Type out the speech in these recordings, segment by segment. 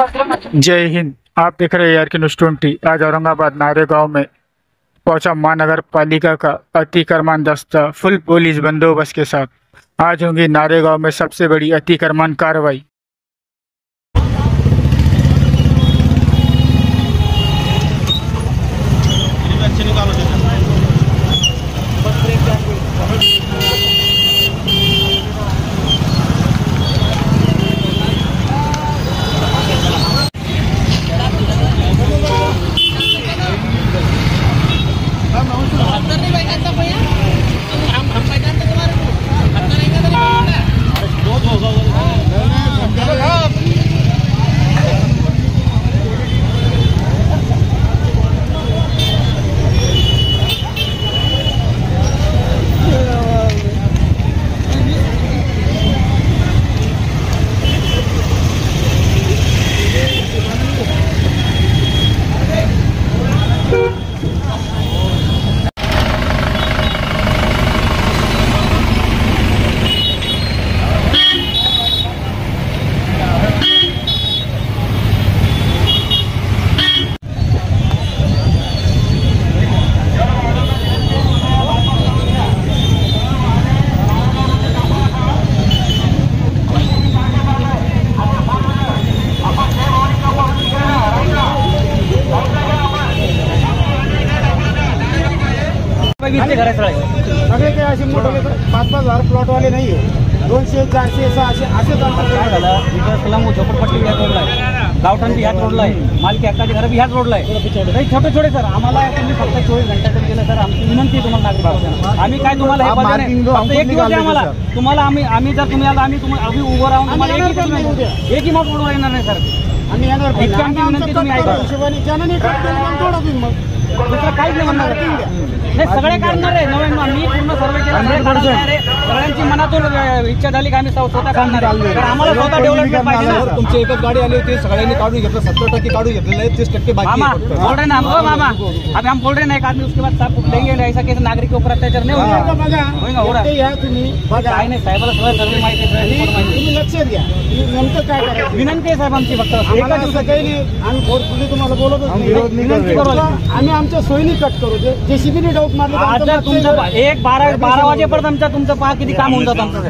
जय हिंद। आप देख रहे हैं ARK न्यूज़ 20। आज औरंगाबाद नारेगांव में पहुंचा महानगर पालिका का अतिक्रमण दस्ता फुल पुलिस बंदोबस्त के साथ। आज होंगी नारेगांव में सबसे बड़ी अतिक्रमण कार्रवाई। सगळे काही असे मोठे 5,000 प्लॉटवाले नाही आहे। 200 400 600 असे झालं। इकडं झोपडपट्टी ह्याच रोडला आहे, गावठाण ह्याच रोडला आहे, मालकी हक्काचे घर बी ह्याच रोडला आहे। काही छोटे छोटे सर आम्हाला तुम्ही फक्त 24 घंट्यातून केलं सर। आमची विनंती आहे तुम्हाला नागरिक, आम्ही काय तुम्हाला हे बघा फक्त एक दिवस आम्हाला तुम्हाला आम्ही जर तुम्ही आला आम्ही तुम्हाला अभी उभं राहून तुम्हाला एकही मत रोडवर येणार नाही सर। आम्ही येणार विनंती तुम्ही ऐका। दुसरं काहीच नाही म्हणणार नाही, सगळे काढणार आहे। मी पूर्ण सर्वे केला, सगळ्यांची मनातून इच्छा झाली की आम्ही स्वतः काढणार आहे। आम्हाला स्वतः डेव्हलपमेंट पाहिजे ना। तुमची एकच गाडी आली होती, सगळ्यांनी काढून घेतलं, 70% काढून घेतलेलं आहे, 30% बाकी आहे। बोल रहे ना मामा, अभी हम बोल रहे ना एक आदमी उसके बाद सब लेंगे। ऐसा कैसे नागरिक के ऊपर अत्याचार नहीं होगा हो रहा तुम्ही काय नाही साहेबाला सगळं सर्व माहिती तुम्ही लक्ष द्या। नेमकं काय करायचं विनंती आहे साहेब आमची फक्त एका दिवसात काही नाही। आम्ही फोर्सफुली तुम्हाला बोलतच नाही, विनंती करू आम्ही आमच्या सोयीने कट करू। जेसीबीने डाऊट मारले आता तुमचं 12 वाजेपर्यंत तुमचं पहा किती काम होऊन जातं आमचं।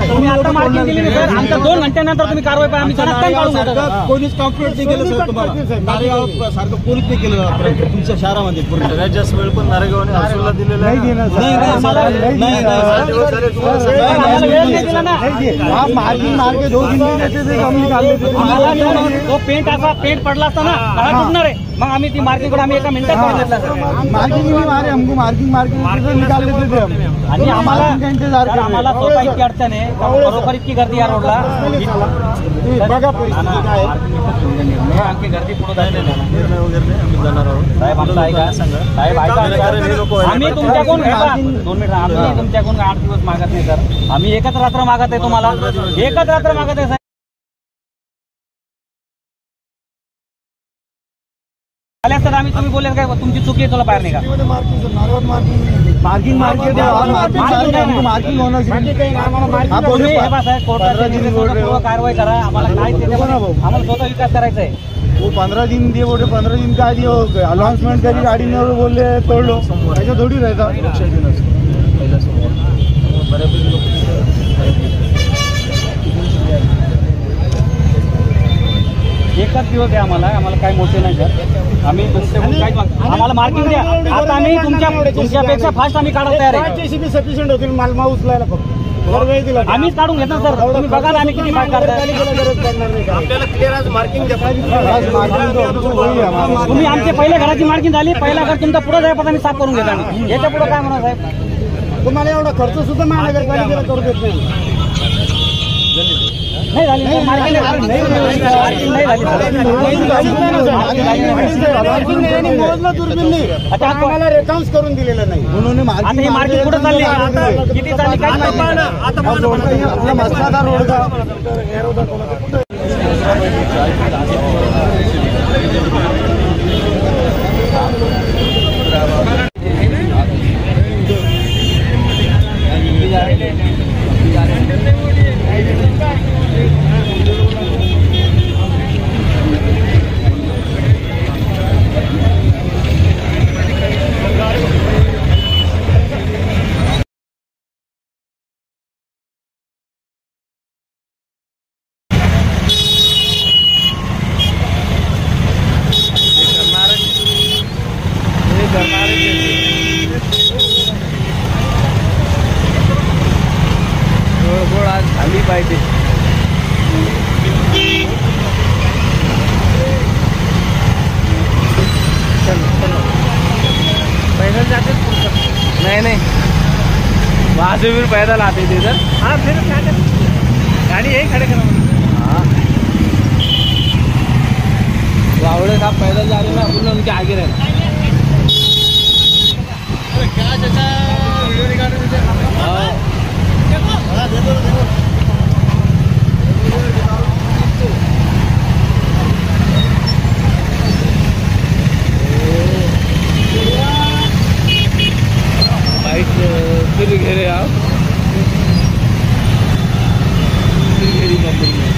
तुम्ही आता मार्किंग दिली नाही सर, आमच्या 2 घंट्यानंतर तुम्ही कारवाई पाहिजे। आम्ही सडक काढून घेतो, कोणीच कंप्लेंट नाही केलं सर तुम्हाला। नारेगाव सारखं पोलीस नाही केलं तुमच्या शहरामध्ये पूर्ण राज्यास वेळ पण नारेगावने हसूला दिलेला आहे। तो पेंट असा पेंट पडला असता ना गाळा फुटणार आहे। मग आम्ही ती मार्किंग एका मिनिटात करून घेतला सर। आणि आम्हाला स्वतः इतकी अडचण आहे, बरोबर इतकी गर्दी या रोडला आमची गर्दी पुढे साहेब आमचं ऐका साहेब ऐका। आम्ही तुमच्याकडून 2 मिनिट आम्ही तुमच्याकडून 8 दिवस मागत नाही सर। आम्ही एकच रात्र मागत आहे, तुम्हाला एकच रात्र मागत आहे साहेब। सर आम्ही तुम्ही बोलले काय तुमची चुकी आहे, तुला बाहेर नाही का मार्किंग कारवाई करा। आम्हाला काय आम्हाला स्वतः विकास करायचा आहे। वो 15 दिन दिए बोले, 15 दिन का दिए अनाउंसमेंट करी गाड़ी ने बोले तोड़ लो, ऐसा थोड़ी रहता। एकच दिवस द्या आम्हाला काही मोठे नाही सर। आम्ही तुमच्याकडून काय आम्हाला मार्किंग द्या। आता आम्ही तुमच्यापेक्षा फास्ट आम्ही काढत तयार आहे। जेसीबी सफिशियंट होतील मालमा उचलायला फक्त आम्हीच काढून घेतो सर। तुम्ही बघा आम्ही किती फास्ट करताय। आपल्याला क्लिअर आज मार्किंग द्या। तुम्ही आमच्या पहिल्या घराची मार्किंग झाली, पहिला घर तुमचा पुढे जायपर्यंत आम्ही साफ करून घेतो। आम्ही याच्या पुढे काय म्हणा साहेब, तुम्हाला एवढा खर्च सुद्धा महानगरपालिकेला करू देत नाही। नहीं झाली मार्किंग नाही मोजलं दुर्बिन नाही। आता आम्हाला रेकाउंट करून दिलेलं नाही म्हणून आता ही मार्किंग पुढे चालली किती चालली काय माहिती। आता मसनादा रोड का झाली पाहिजे. पैदल जाते नहीं वहाँ से फिर पैदल आते थे इधर. हाँ फिर गाड़ी यही खड़े करो. हाँ वावड़े साहब पैदल जा रहे हैं, अपन उनके आगे रहना. क्या चाचा वीडियो निकाल रहे हैं. हाँ देखो बाइक फिर घेरे आप फिर घेरी मम्मी में.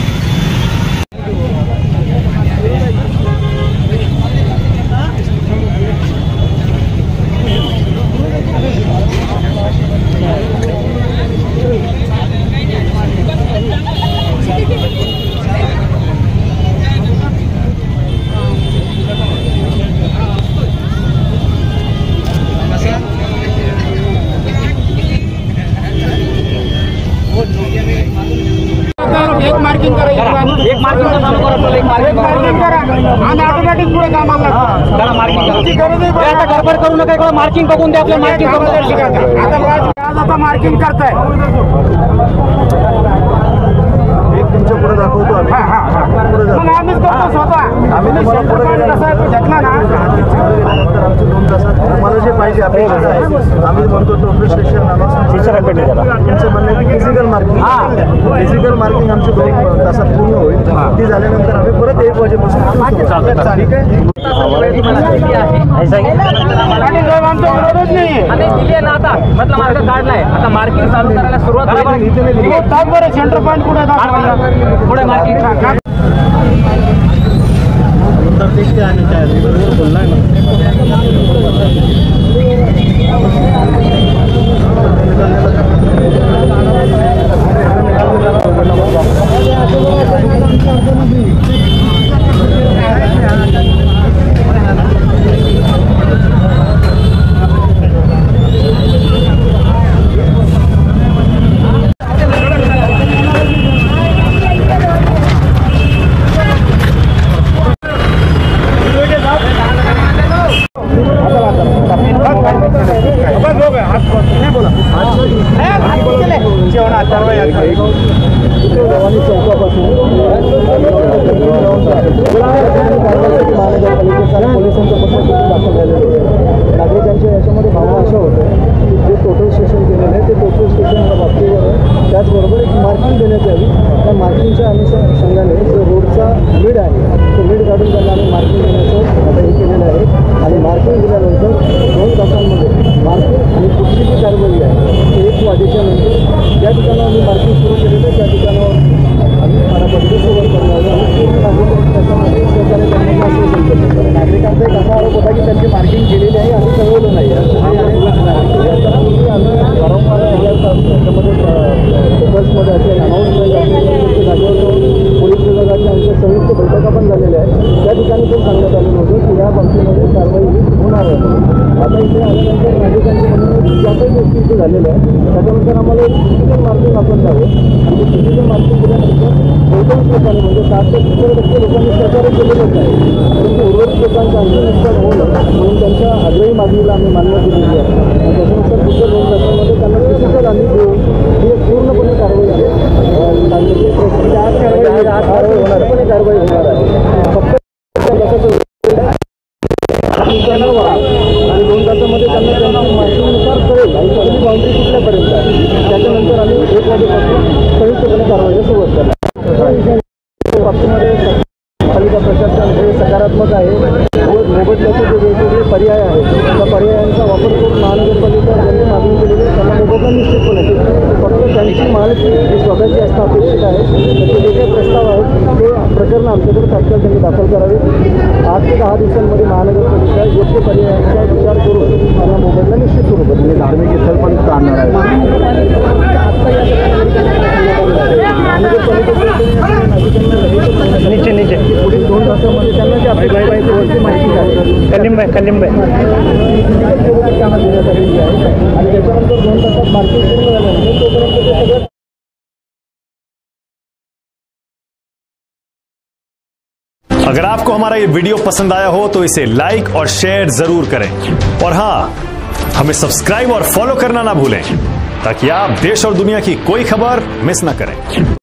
एक मार्किंग करा आणि ऑटोमॅटिक पुढे कामाला करा मार्किंग आता गडबड करू नका. इकडे मार्किंग बघून द्या आपल्या मार्किंग आता मार्किंग करताय. एक तुमच्या पुढे दाखवतो आम्ही. मग आम्हीच करतो स्वतः. आम्ही तुम्हाला पुढे कसा आहे तो घेतला ना गेल्यानंतर आमचे 2 तासात तुम्हाला जे पाहिजे अपेक्षित आहे आम्ही म्हणतो टोटल स्टेशन तुमचं म्हणणं की फिजिकल मार्किंग आमची 2 तासात पूर्ण होईल. ती झाल्यानंतर आम्ही परत 1 वाजेपासून ठीक आहे. आता मतलब मार्ग काढलाय. आता मार्किंग चालू करायला सुरुवात सेंटर पॉईंट पुढे पुढे मार्किंग देखते आने चाहिए बोलना है नागरिकांच्या याच्यामध्ये भावना अशा होत्या की जे टोटल स्टेशन केलेलं आहे ते टोटल स्टेशनला बाबतीवर आहे. त्याचबरोबर एक मार्किंग देण्यात यावी. त्या मार्किंगच्या अनुषंगाने जो रोडचा लीड आहे तो लीड काढून त्यांना आम्ही मार्किंग देण्याचं आता हे केलेलं आहे. आणि मार्किंग दिल्यानंतर 2 तासांमध्ये मार्किंग आणि पुढची जी कारवाई आहे ते 1 वाजेच्या नंतर ज्या ठिकाणी आम्ही मार्किंग सुरू केलेलं आहे त्या ठिकाणावर आम्ही महाराष्ट्रामध्ये सुरुवात करणार आहोत. आणि पूर्ण नागरिक त्याच्यामध्ये सहकार्य करण्याचं आश्वासन करतो. नागरिकांचा एक असा आरोप होता की त्यांची मार्किंग केलेली आहे आणि कळवलं नाही. याच्यापूर्वी आम्ही वारंवार त्याच्यामध्ये पेपर्समध्ये असेल अनाऊन्समेंट असेल जागेवर पोलीस विभागाच्या आमच्या संयुक्त बैठका पण झालेल्या आहेत. त्या ठिकाणी पण सांगण्यात आलेलं होतं की या बाबतीमध्ये कारवाई होणार आहे. आता इथे आल्यानंतर नागरिकांचे म्हणून ज्या काही गोष्टी इथे झालेल्या आहेत त्याच्यानंतर आम्हाला एक फिजिकल मार्किंग आपण द्यावं. आणि ते फिजिकल मार्किंग दिल्यानंतर बहुतांश लोकांनी म्हणजे 60% लोकांनी सहकार्य केलेलंच आहे. परंतु उर्वरित लोकांचं आणखी नुकसान होऊ नये म्हणून त्यांच्या आग्रही मागणीला आम्ही मान्यता दिलेली आहे. आणि त्याच्यानुसार पुढच्या 2 तासामध्ये त्यांना फिजिकल आम्ही देऊ. ही एक पूर्णपणे कारवाई आहे. पूर्णपणे कारवाई होणार आहे. फक्त आणि 2 तासामध्ये त्यांना त्यांच्या माहितीनुसार कळेल आणि पहिली बाउंड्री कुठल्यापर्यंत आहे. त्याच्यानंतर आम्ही 1 वाजेपासून संयुक्तपणे कारवाईला सुरुवात करणार. बाबतीमध्ये पालिका प्रशासन हे सकारात्मक आहे. मोबदल्याचे जे वेगवेगळे पर्याय आहेत त्या पर्यायांचा वापर करून महानगरपालिका ज्यांनी मागणी केलेली आहे त्यांना मोबदला निश्चितपणे फक्त त्यांची मालकी ही स्वतःची असणं अपेक्षित आहे. त्याचे जे काही प्रस्ताव आहेत ते प्रकरणं आमच्याकडे तात्काळ त्यांनी दाखल करावे. 8 ते 10 दिवसांमध्ये महानगरपालिका योग्य पर्यायांचा विचार करून त्यांना मोबदला निश्चित स्वरूपात म्हणजे धार्मिक स्थळ पण आणणार आहे. नीचे पुढील 2 तासामध्ये त्यांना जे आपली गाईडलाईनची वरती माहिती आहे कलिंबाई त्यांना देण्यात आलेली आहे. आणि त्याच्यानंतर 2 तासात मार्केट पूर्ण झाल्यानंतर तोपर्यंत ते सगळं अगर आपको हमारा ये वीडियो पसंद आया हो तो इसे लाइक और शेयर जरूर करें और हाँ, हमें सब्सक्राइब और फॉलो करना ना भूलें ताकि आप देश और दुनिया की कोई खबर मिस ना करें।